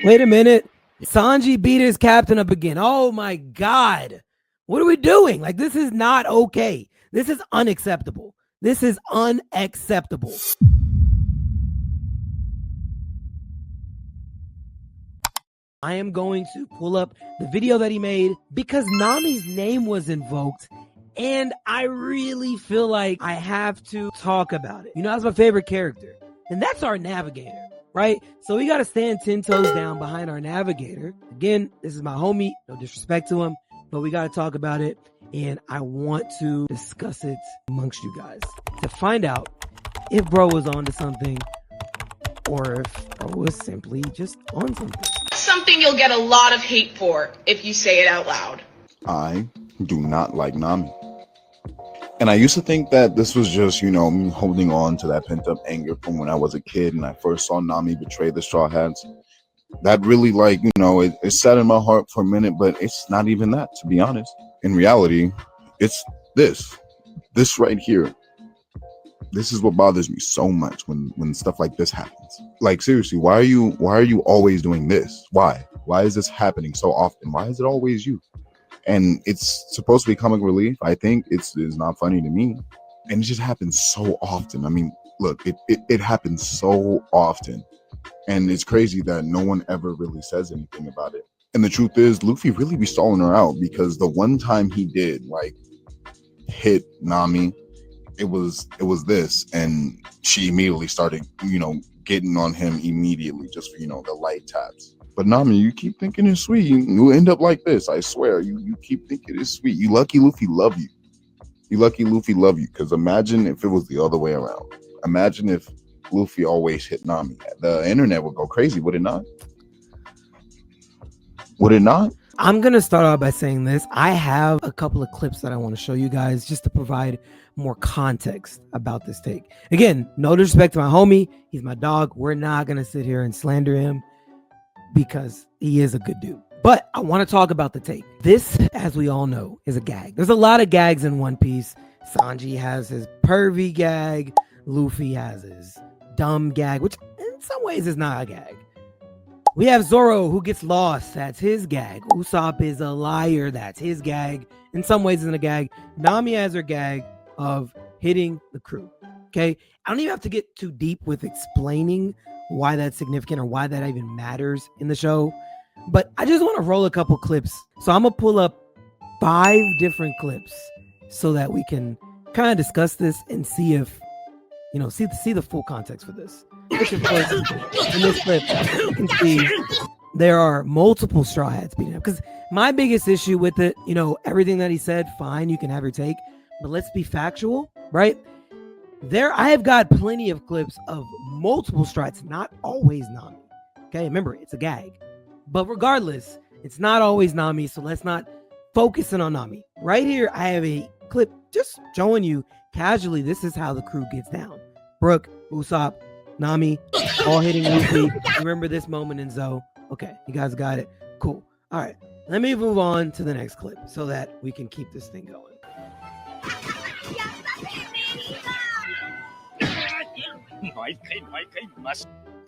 Wait a minute. Sanji beat his captain up again. Oh my God. What are we doing? Like, this is not okay. This is unacceptable. This is unacceptable. I am going to pull up the video that he made because Nami's name was invoked, and I really feel like I have to talk about it. You know, that's my favorite character, and that's our navigator, right? So we got to stand 10 toes down behind our navigator. Again, this is my homie, no disrespect to him, but we got to talk about it, and I want to discuss it amongst you guys to find out if bro was on to something or if bro was simply just on something. Something you'll get a lot of hate for if you say it out loud. I do not like Nami. And I used to think that this was just, you know, me holding on to that pent-up anger from when I was a kid and I first saw Nami betray the Straw Hats. That really, like, you know, it sat in my heart for a minute, but it's not even that, to be honest. In reality, it's this right here. This is what bothers me so much when stuff like this happens. Like, seriously, why are you always doing this? Why is this happening so often? Why is it always you? And it's supposed to be comic relief. I think it's not funny to me, and it just happens so often. I mean, look, it happens so often, and it's crazy that no one ever really says anything about it. And the truth is, Luffy really be stalling her out, because the one time he did like hit Nami, it was this, and she immediately started, you know, getting on him immediately just for, you know, the light taps. But Nami, you keep thinking it's sweet, you end up like this. I swear, you keep thinking it's sweet. You lucky Luffy love you. You lucky Luffy love you, because imagine if it was the other way around. Imagine if Luffy always hit Nami. The internet would go crazy, would it not? Would it not? I'm going to start off by saying this. I have a couple of clips that I want to show you guys just to provide more context about this take. Again, no disrespect to my homie. He's my dog. We're not going to sit here and slander him because he is a good dude. But I want to talk about the take. This, as we all know, is a gag. There's a lot of gags in One Piece. Sanji has his pervy gag. Luffy has his dumb gag, which in some ways is not a gag. We have Zoro who gets lost. That's his gag. Usopp is a liar. That's his gag. In some ways, isn't a gag. Nami has her gag of hitting the crew. Okay. I don't even have to get too deep with explaining why that's significant or why that even matters in the show. But I just want to roll a couple clips. So I'm going to pull up 5 different clips so that we can kind of discuss this and see if, you know, see the full context for this. Which, of course, in this clip, you can see there are multiple Straw Hats beating up. Because my biggest issue with it, you know, everything that he said, fine, you can have your take, but let's be factual, right? I have got plenty of clips of multiple Straw Hats, not always Nami. Okay, remember, it's a gag. But regardless, it's not always Nami, so let's not focus in on Nami. Right here, I have a clip just showing you casually, this is how the crew gets down. Brook, Usopp, Nami, all hitting Luffy. Remember this moment in Zoe. Okay, you guys got it. Cool. All right, let me move on to the next clip so that we can keep this thing going.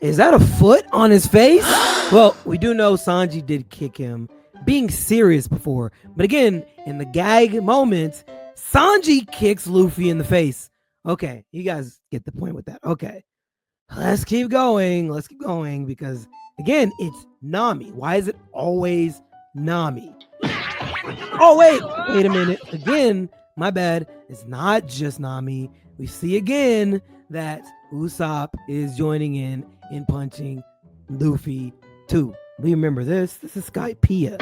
Is that a foot on his face? Well, we do know Sanji did kick him, being serious before. But again, in the gag moment, Sanji kicks Luffy in the face. Okay, you guys get the point with that. Okay. Let's keep going. Let's keep going because, again, it's Nami. Why is it always Nami? Oh, wait a minute. Again, my bad. It's not just Nami. We see again that Usopp is joining in punching Luffy too. We remember this. This is Skypiea.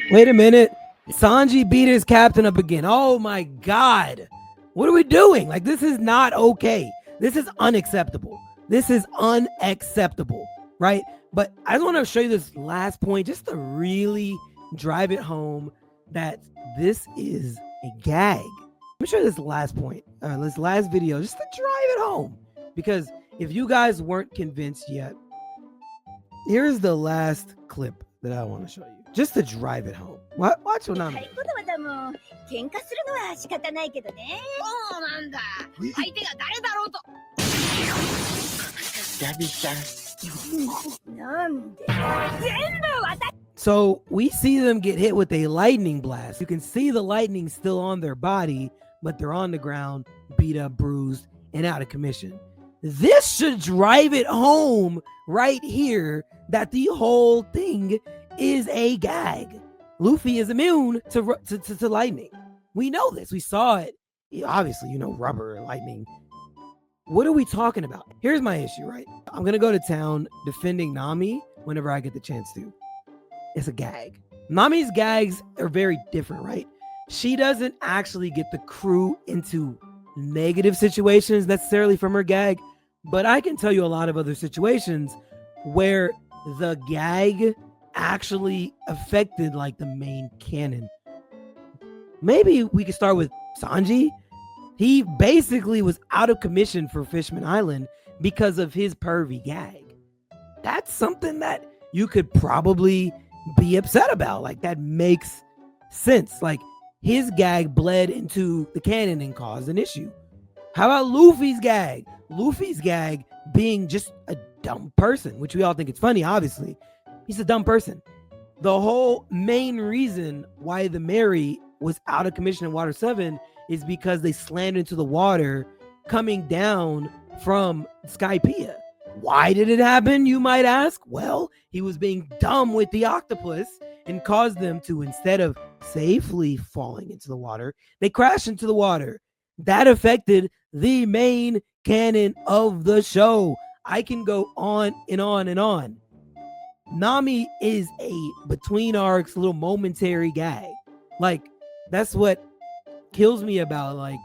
Wait a minute. Sanji beat his captain up again. Oh my God. What are we doing? Like, this is not okay. This is unacceptable. This is unacceptable, right? But I just want to show you this last point just to really drive it home that this is a gag. Let me show you this last point, this last video, just to drive it home. Because if you guys weren't convinced yet, here's the last clip that I want to show you. just to drive it home. Watch what Nami. 言葉だもん。喧嘩するのは仕方ないけどね。そうなんだ。相手が誰だろうと。なんで。全部私。 So we see them get hit with a lightning blast. You can see the lightning still on their body, but they're on the ground, beat up, bruised, and out of commission. This should drive it home right here that the whole thing is a gag. Luffy is immune to lightning. We know this. We saw it. Obviously, you know, rubber, lightning. What are we talking about? Here's my issue, right? I'm going to go to town defending Nami whenever I get the chance to. It's a gag. Nami's gags are very different, right? She doesn't actually get the crew into negative situations necessarily from her gag, but I can tell you a lot of other situations where the gag actually affected like the main canon. Maybe we could start with Sanji. He basically was out of commission for Fishman Island because of his pervy gag. That's something that you could probably be upset about. Like, that makes sense. Like, his gag bled into the canon and caused an issue. How about Luffy's gag? Luffy's gag being just a dumb person, which we all think it's funny, obviously. He's a dumb person. The whole main reason why the Mary was out of commission in Water 7 is because they slammed into the water coming down from Skypiea. Why did it happen, you might ask? Well, he was being dumb with the octopus and caused them to, instead of safely falling into the water, they crashed into the water. That affected the main canon of the show. I can go on and on and on. Nami is a between arcs little momentary gag. Like, that's what kills me about like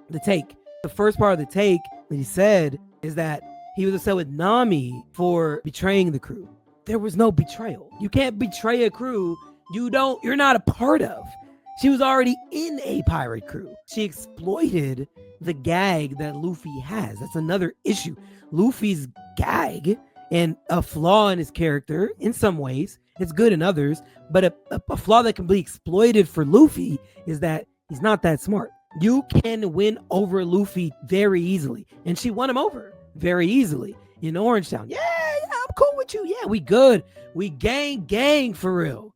the take. The first part of the take that he said is that he was upset with Nami for betraying the crew. There was no betrayal. You can't betray a crew you're not a part of. She was already in a pirate crew. She exploited the gag that Luffy has. That's another issue. Luffy's gag, and a flaw in his character in some ways, it's good in others, but a flaw that can be exploited for Luffy is that he's not that smart. You can win over Luffy very easily, and she won him over very easily in Orange Town. Yeah, I'm cool with you. Yeah, we good. We gang for real.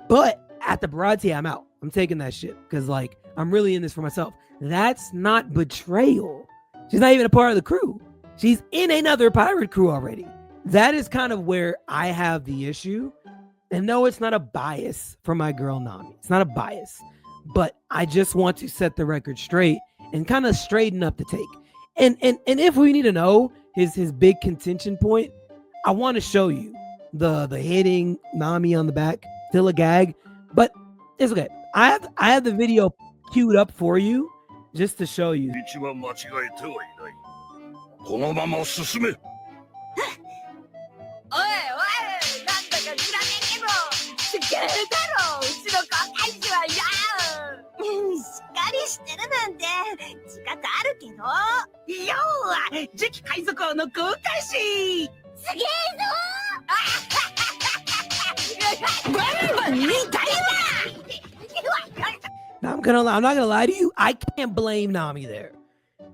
But at the Baratie, I'm out. I'm taking that shit because like I'm really in this for myself. That's not betrayal. She's not even a part of the crew. She's in another pirate crew already. That is kind of where I have the issue. And no, it's not a bias for my girl Nami. It's not a bias. But I just want to set the record straight and kind of straighten up the take. And if we need to know his big contention point, I want to show you the hitting Nami on the back, still a gag, but it's okay. I have the video queued up for you just to show you. 道は間違えてはいない。このまま進め。おいおい、なんだか知らねえけど、すげえだろ、うちの航海士はやしっかりしてるなんて自覚あるけど。要は次期海賊王の航海士。すげえぞ。バンバン見たいわ。Now I'm not gonna lie to you. I can't blame Nami there,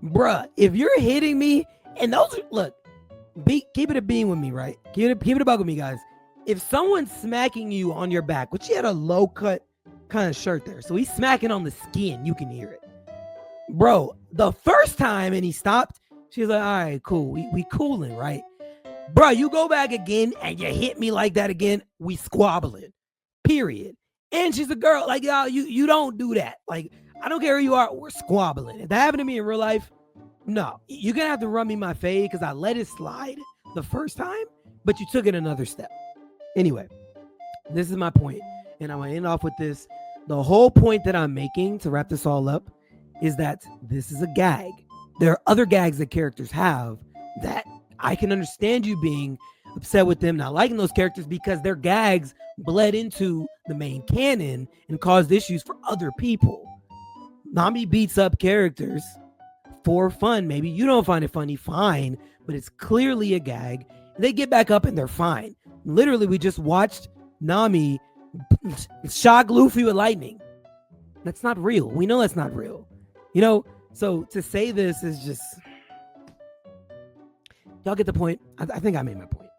bruh. If you're hitting me, and those look, keep it a beam with me, right? Keep it a bug with me, guys. If someone's smacking you on your back, which he had a low cut kind of shirt there, so he's smacking on the skin, you can hear it, bro. The first time and he stopped, she's like, all right, cool, we cooling, right? Bro, you go back again and you hit me like that again, we squabbling, period. And she's a girl, like, y'all, you don't do that. Like, I don't care who you are, we're squabbling. If that happened to me in real life, no, you're gonna have to run me my fade because I let it slide the first time, but you took it another step. Anyway, this is my point, and I'm gonna end off with this. The whole point that I'm making to wrap this all up is that this is a gag. There are other gags that characters have that I can understand you being upset with them not liking those characters because their gags bled into the main canon and caused issues for other people. Nami beats up characters for fun. Maybe you don't find it funny, fine, but it's clearly a gag. They get back up and they're fine. Literally, we just watched Nami shock Luffy with lightning. That's not real. We know that's not real. You know, so to say this is just, y'all get the point. I think I made my point.